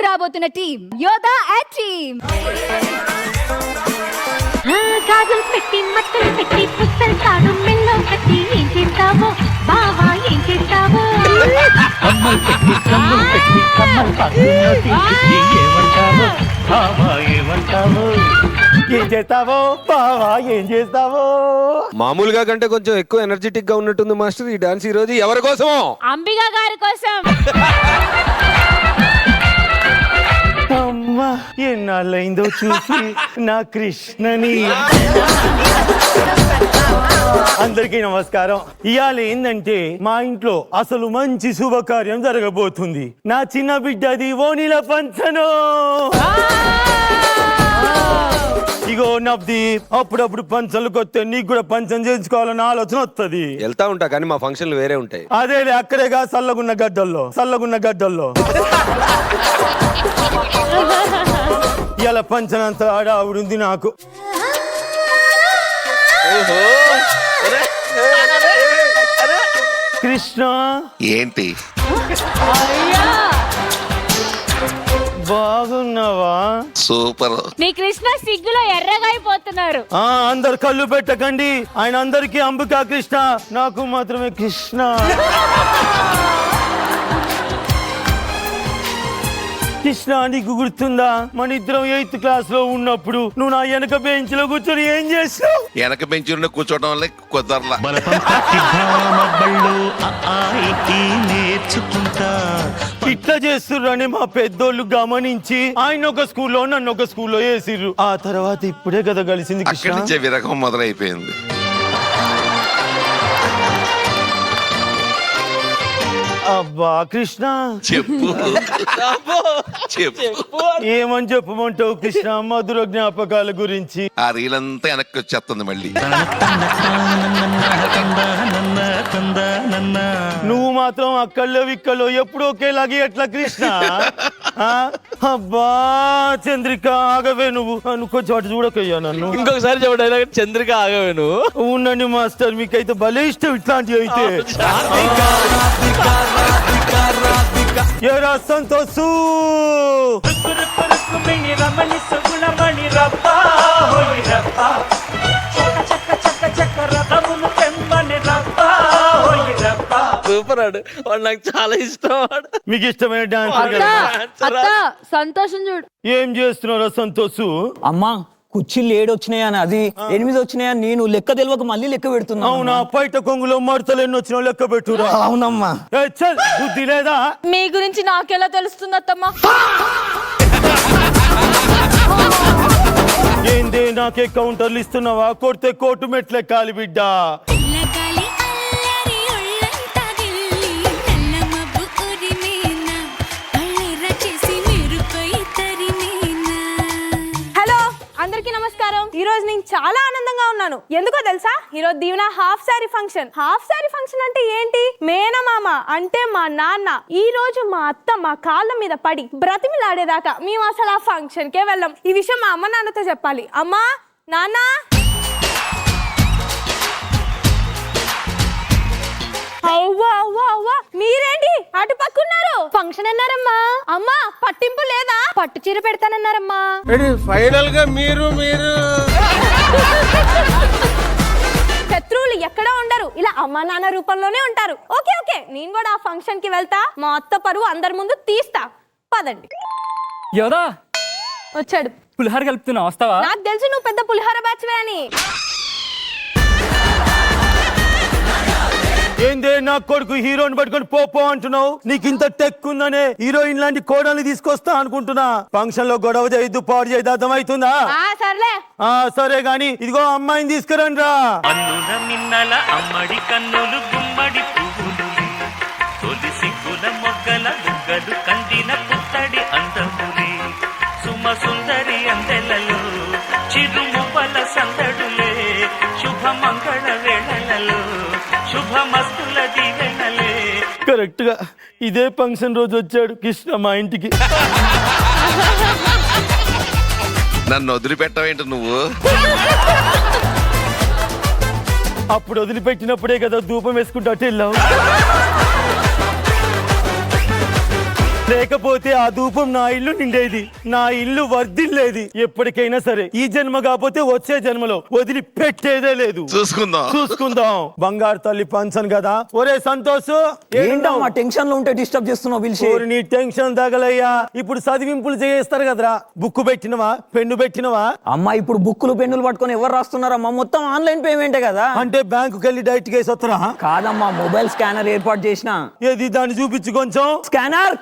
ఇప్పుడు రాబోతున్న టీం యోధా అండ్ టీం. గాజులు పెట్టి మట్టలు పెట్టి పుస్తలు కాడు మెల్లో కట్టి ఏం చేస్తావో బావా ఏం చేస్తావో కమ్మలు పెట్టి కమ్ములు పెట్టి కమ్మలు పక్కన తీసి ఏమంటావు బావా ఏమంటావు ఏం చేస్తావో బావా ఏం చేస్తావో. మామూలుగా కంటే కొంచెం ఎక్కువ ఎనర్జెటిక్ గా ఉన్నట్టుంది మాస్టర్ ఈ డాన్స్. ఈ రోజు ఎవరి కోసం? అంబికా గారి కోసం. అమ్మా ఎన్నాళ్ళైందో చూసి నా కృష్ణని. అందరికీ నమస్కారం. ఇవాళ ఏంటంటే మా ఇంట్లో అసలు మంచి శుభకార్యం జరగబోతుంది. నా చిన్న బిడ్డది ఓనిల పంచను. ఇగో నవ్దీప్, అప్పుడప్పుడు పంచలు కొత్త నీకు కూడా పంచం చేయించుకోవాలన్న ఆలోచన వస్తుంది. వెళ్తా ఉంటా కానీ మా ఫంక్షన్లు వేరే ఉంటాయి. అదేలే అక్కడేగా సల్లగున్న గడ్డల్లో ఇలా పంచనంత ఆడావుడుంది నాకు. కృష్ణ ఏంటి బాగున్నావా? సూపర్. మీ కృష్ణ సిగ్గులో ఎర్రగా అయిపోతున్నారు. అందరు కళ్ళు పెట్టకండి. ఆయన అందరికీ అంబికా కృష్ణ, నాకు మాత్రమే కృష్ణ. కృష్ణ నీకు గుర్తుందా మన ఇద్దరం 8th క్లాస్ లో ఉన్నప్పుడు నువ్వు నా వెనక బెంచ్ లో కూర్చొని ఏం చేస్తావు? వెనక బెంచ్ కూర్చోవడం వల్ల కుదరలా. ఇట్లా చేస్తుర్రని మా పెద్దోళ్ళు గమనించి ఆయన ఒక స్కూల్లో నన్ను ఒక స్కూల్లో వేసిర్రు. ఆ తర్వాత ఇప్పుడే కదా కలిసింది అక్కడి కృష్ణ. నుంచే విరకం మొదలైపోయింది. అబ్బా కృష్ణ చెప్పు చెప్పు ఏమని చెప్పమంటావు కృష్ణ మధుర జ్ఞాపకాల గురించి? ఆ రీలంతా వెనక్కి వచ్చేస్తుంది మళ్ళీ. నువ్వు మాత్రం అక్కల్లో విక్కల్లో ఎప్పుడు ఒకేలాగే ఎట్లా కృష్ణ? అబ్బా చంద్రిక ఆగవే నువ్వు కొంచెం అటు చూడకయ్యా నన్ను. ఇంకొకసారి చెప్పండి. చంద్రిక ఆగవే నువ్వు. ఉండండి మాస్టర్, మీకైతే భలే ఇష్టం ఇట్లాంటివి అయితే. ఏరా సంతోషు సూపర్ వాడు నాకు చాలా ఇష్టం. వాడు మీకు ఇష్టమైన డాన్స్ సంతోషం చూడు. ఏం చేస్తున్నారా సంతోషు? అమ్మా కుర్చీలు 7 వచ్చినాయని అది 8 వచ్చినాయని నేను లెక్క తెలియక మళ్ళీ లెక్క పెడుతున్నా. అవునా? బయట కొంగులో మడతలు ఎన్ని వచ్చినా లెక్క పెట్టురా. అవునమ్మా. బుద్ధి లేదా? మీ గురించి నాకెలా తెలుస్తుంది అత్తమ్మా? ఏందే నాకే కౌంటర్లు ఇస్తున్నావా? కొడితే కోటు మెట్లెక్కాలి బిడ్డ. అందరికీ నమస్కారం. ఈ రోజు నేను చాలా ఆనందంగా ఉన్నాను. ఎందుకో తెలుసా? ఈ రోజు దీవెన half sari function. Half sari function అంటే ఏంటి? మేనమామ అంటే మా నాన్న ఈ రోజు మా అత్త మా కాళ్ళ మీద పడి బ్రతిమిలాడేదాకా మేము అసలు ఆ ఫంక్షన్ కే వెళ్ళాం. ఈ విషయం మా అమ్మ నాన్నతో చెప్పాలి. అమ్మా నాన్న మీరేంటి అటు పక్కున్నారు? ఫంక్షన్ అన్నారమ్మా. అమ్మా పట్టింపు లేదా? పట్టు చీర పెడతానన్నారమ్మా. ఫైనల్ గా మీరు శత్రువులు ఎక్కడ ఉండరు, ఇలా అమ్మా నాన్న రూపంలోనే ఉంటారు. ఓకే ఓకే, నేను కూడా ఆ ఫంక్షన్ కి వెళ్తా. మా అత్త పరువు అందరి ముందు తీస్తా. పదండి. యోదా వచ్చాడు. పులిహార కలుపుతున్నా, వస్తావా? నాకు తెలుసు నువ్వు పెద్ద పులిహార బ్యాచ్వే అని. ఏందే నా కొడుకు హీరోని పట్టుకొని పోపో అంటున్నావు? నీకు ఇంత టెక్ ఉందనే హీరోయిన్ లాంటి కోడల్ని తీసుకొస్తా అనుకుంటున్నా. ఫంక్షన్ లో గొడవ చేయొద్దు, పాడు చేయొద్దు, అర్థమవుతుందా? సర్లే. సరే గాని ఇదిగో అమ్మాయిని తీసుకురండి రా. మిన్నల అమ్మడి కన్నులు గుమ్మడి పువ్వులు తొలి సిగ్గుల మొగ్గల దుగ్గలు కందిన పుత్తడి అందములే సుమ సుందరి అందెలలో చిరుముపల సందడులే శుభ మంగళ వేళలలో శుభమస్తుల దీవెనలే. కరెక్ట్ గా ఇదే ఫంక్షన్ రోజు వచ్చాడు కృష్ణ మా ఇంటికి. నన్ను వదిలిపెట్టవేంటి నువ్వు? అప్పుడు వదిలిపెట్టినప్పుడే కదా ధూపం వేసుకుంటూ అటు వెళ్ళావు. లేకపోతే ఆ ధూపం నా ఇల్లు నిండేది, నా ఇల్లు వర్ధిల్లేది. ఎప్పటికైనా సరే ఈ జన్మ కాకపోతే వచ్చే జన్మలో వదిలి పెట్టేదే లేదు. చూసుకుందాం. బంగారు తల్లి పంచను కదా. ఒరే సంతోష్, ఏంటమ్మా టెన్షన్ లో ఉంటే డిస్టర్బ్ చేస్తున్నావు పిలిచి? నీ టెన్షన్ తగలయ్యా. ఇప్పుడు చదివింపులు చేస్తారు కదరా. బుక్ పెట్టినవా, పెన్ను పెట్టినవా? అమ్మా ఇప్పుడు బుక్కులు పెన్నులు పట్టుకొని ఎవరు రాస్తున్నారమ్మా? మొత్తం ఆన్లైన్ పేమెంటే కదా. అంటే బ్యాంకుకి వెళ్ళి డైరెక్ట్ కేసు వస్తారా? కాదమ్మా, మొబైల్ స్కానర్ ఏర్పాటు చేసిన. ఏది దాన్ని చూపించు కొంచెం. స్కానర్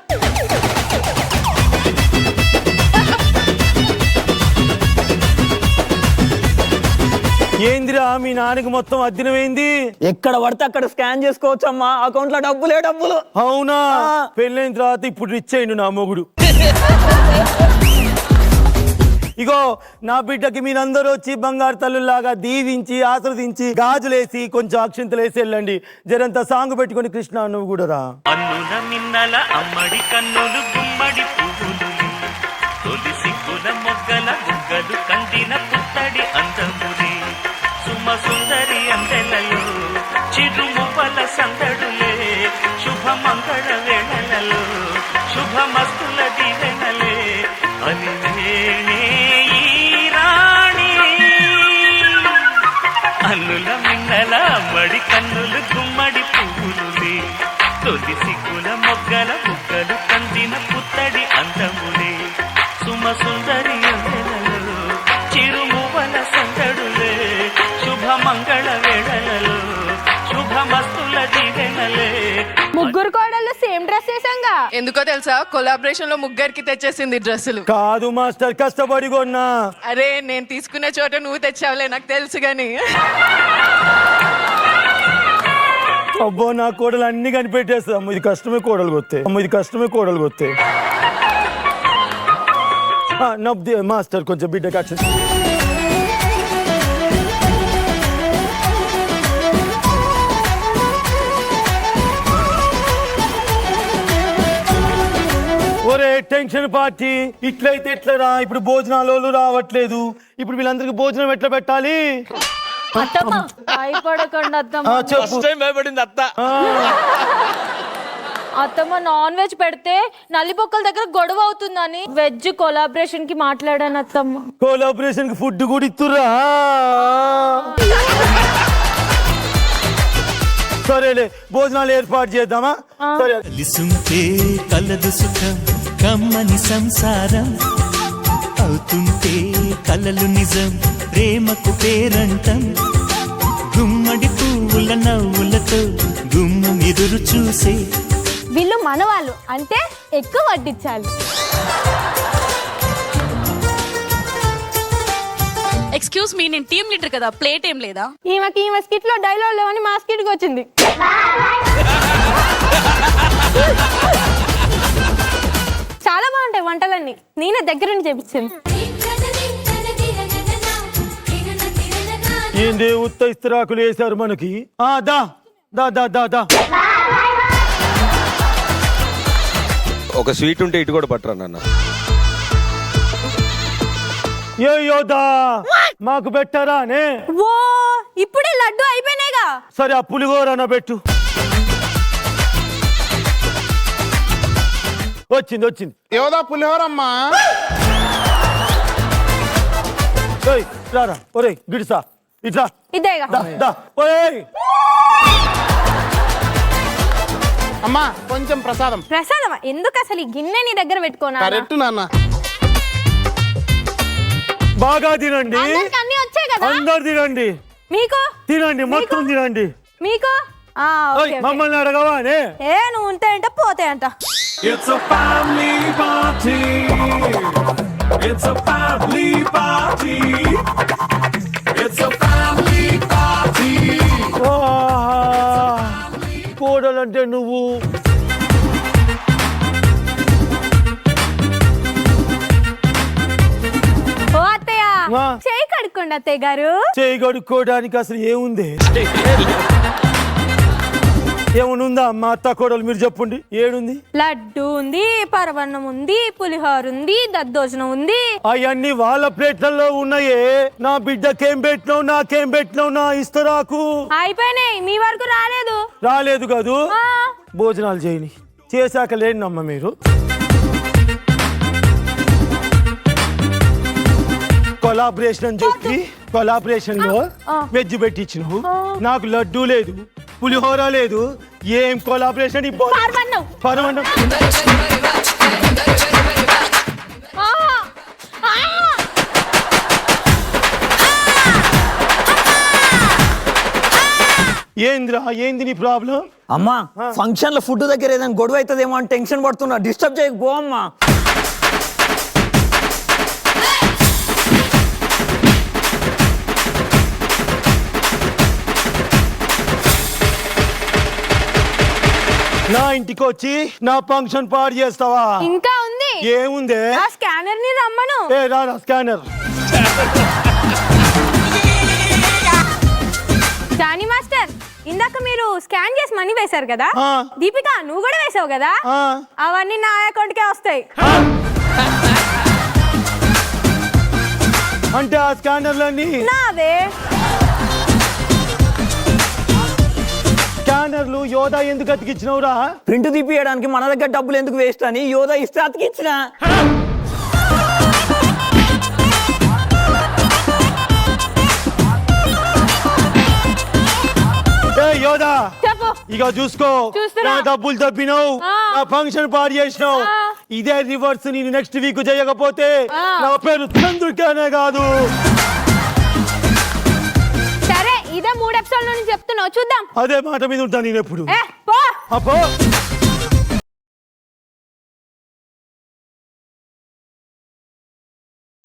ఏందిరా మీ నాన్నకి మొత్తం అద్దెనమైంది? ఎక్కడ పడితే అక్కడ స్కాన్ చేసుకోవచ్చు అమ్మా. అకౌంట్ లో డబ్బులు. అవునా? పెళ్ళైన తర్వాత ఇప్పుడు రిచ్ అయిండు నా మొగుడు. ఇగో నా బిడ్డకి మీరందరూ వచ్చి బంగారు తల్లులాగా దీవించి ఆశ్రదించి గాజులేసి కొంచెం అక్షింతలేసి వెళ్ళండి. జరంతా సాంగ్ పెట్టుకొని కృష్ణ నువ్వు కూడా రా. అన్నుల మిన్నల అమ్మడి కన్నులు గుమ్మడి పువ్వులు, తొలి సిగ్గుల మొగ్గల బుగ్గలు కందిన పుత్తడి అందములే, సుమ సుందరి అందెలలో చిరుమువ్వల సందడులే, శుభ మంగళ వేళలలో శుభమస్తుల దీవెనలే, అలివేణే ఈ రాణి. అన్నుల మిన్నల అమ్మడి కన్నులు గుమ్మడి పువ్వులులే, తొలి సిగ్గుల మొగ్గల బుగ్గలు కందిన పుత్తడి అందములే, సుమ సుందరి అందెలలో చిరుమువల సందడులే, శుభ మంగళ వేళలలో శుభమస్తుల దీవెనలే. ముగ్గురు కోడళ్ళు సేమ్ డ్రెస్ వేసాంగా. ఎందుకో తెలుసా, కొలాబరేషన్ లో ముగ్గురికి తెచ్చేసింది డ్రెస్సులు. కాదు మాస్టర్, కష్టపడి కొన్నా. అరే నేను తీసుకునే చోట నువ్వు తెచ్చావులే, నాకు తెలుసు గాని. అబ్బో నా కోడలు అన్ని కనిపెట్టేస్తా. అమ్మ ఇది కష్టమే కోడలు కొత్తే. నబ్దే మాస్టర్ కొంచెం బిడ్డ కట్. ఒరే టెన్షన్ పార్టీ, ఇట్లయితే ఎట్లరా? ఇప్పుడు భోజనాలు రావట్లేదు. ఇప్పుడు వీళ్ళందరికి భోజనం ఎట్లా పెట్టాలి? అత్తమ్మ భయపడకండి అత్తమ్మ. చెప్పు. భయపడింది అత్త. అత్తమ్మ నాన్ వెజ్ పెడితే నల్లిపొక్కల దగ్గర గొడవ అవుతుందని వెజ్ కొలాబరేషన్ కి మాట్లాడాను అత్తమ్మ. కొలాబరేషన్ కి ఫుడ్ కూడా ఇస్తురా? సరేలే, భోజనాలు ఏర్పాటు చేద్దామా? సరే. కలిసుంటే కలదు సుఖం, కమ్మని సంసారం అవుతుంటే కలలు నిజం, ప్రేమకు పేరంటం. గుమ్మడి పువ్వుల నవ్వులతో గుమ్మం ఎదురు చూసే. వీళ్ళు మనవాళ్ళు అంటే ఎక్కువ వడ్డించాలి. ఎక్స్క్యూజ్ మీ, నేను టీమ్ లీడర్ కదా, ప్లేట్ ఏం లేదా? ఈమె స్కిట్ లో డైలాగ్ లేవని మా స్కిట్ కి వచ్చింది. చాలా బాగుంటాయి వంటలన్నీ, నేనే దగ్గర నుంచి చేపించింది. ఏంది ఉత్త ఇస్తరాకులు వేశారు మనకి? దా దా దా దా దా. ఒక స్వీట్ ఉంటే ఇటు కూడా పట్టరా నాన్న. ఏ యోదా మాకు పెట్టారా అనే? ఓ ఇప్పుడే లడ్డు అయిపోయినాయిగా. సరే ఆ పులిహోరన పెట్టు. వచ్చింది. యోదా పులిహోరమ్మా. రారా ఒరే గిడిసా ఇట్లా. ఇదేగా అమ్మా కొంచెం ప్రసాదం. ప్రసాదమా? ఎందుకు అసలు ఈ గిన్నె నీ దగ్గర పెట్టుకోనా? కరెక్ట్ నాన్న. బాగా తినండి. అన్ని వచ్చాయి కదా. అందరు తినండి. మీకు తినండి, మొత్తం తినండి. మీకు మమ్మల్ని అడగవా? ఏ నువ్వు ఉంటే అంట పోతే అంట. It's a family party. It's a family party. It's a family party. కోడలంటే నువ్వు. ఓ అత్తయ్య, చేయి కడుక్కోండి అత్తయ్య గారు. చేయి కడుక్కోవడానికి అసలు ఏముంది? ఏమనుందా మా అత్త కోడలు? మీరు చెప్పండి, ఏడుంది? లడ్డు ఉంది, పరవన్నం ఉంది, పులిహోర ఉంది, దద్దోజనం ఉంది. అవన్నీ వాళ్ళ ప్లేట్లలో ఉన్నాయే. నా బిడ్డకేం పెట్టినావు, నాకేం పెట్టినావు? నా ఇస్తరాకు అయిపోయినాయి, మీ వరకు రాలేదు కాదు. భోజనాలు చేయని చేశాక లేండి అమ్మ మీరు. కొలాబరేషన్ అని చెప్పి కొలాబరేషన్ లో వెజ్ పెట్టించినావు నాకు లడ్డు లేదు పులిహోర లేదు ఏం కొలాబరేషన్ పరమాన్నం. పరమాన్నం ఏంద్రా ఏంది నీ ప్రాబ్లం అమ్మా ఫంక్షన్ లో ఫుడ్ దగ్గర ఏదైనా గొడవ అవుతుందేమో అని టెన్షన్ పడుతున్నా డిస్టర్బ్ చేయకపో అమ్మా నా ఇంటికి వచ్చి నా ఫంక్షన్ పాడు చేస్తావా ఇంకా ఉంది ఏముందే ఆ స్కానర్ ని రమ్మను ఏ రా స్కానర్ జానీ మాస్టర్ ఇందాక మీరు స్కాన్ చేసి మనీ వేశారు కదా ఆ. దీపిక నువ్వు కూడా వేసావు కదా ఆ. అవన్నీ నా అకౌంట్ కే వస్తాయి అంటే ఆ స్కానర్లన్నీ నావే స్కానర్లు యోధా ఎందుకు అతికిచ్చినవురా ప్రింట్ తీపియడానికి మన దగ్గర డబ్బులు ఎందుకు వేస్ట్ అని యోధా ఇస్తే అతికిచ్చిన ఏ యోధా చెప్పు. ఇక చూసుకో చూస్తున్నా. నా డబ్బులు తప్పినావు ఆ. నా ఫంక్షన్ పాడు చేసినావు ఆ. ఇదే రివర్స్ నేను నెక్స్ట్ వీక్ చేయకపోతే ఆ. నా పేరు చంద్రుడికేనే కాదు సరే ఇదే 3 ఎపిసోడ్ నుంచి చెప్తున్నావు చూద్దాం అదే మాట మీద ఉంటాను నేను ఎప్పుడు ఏ పో అప్పో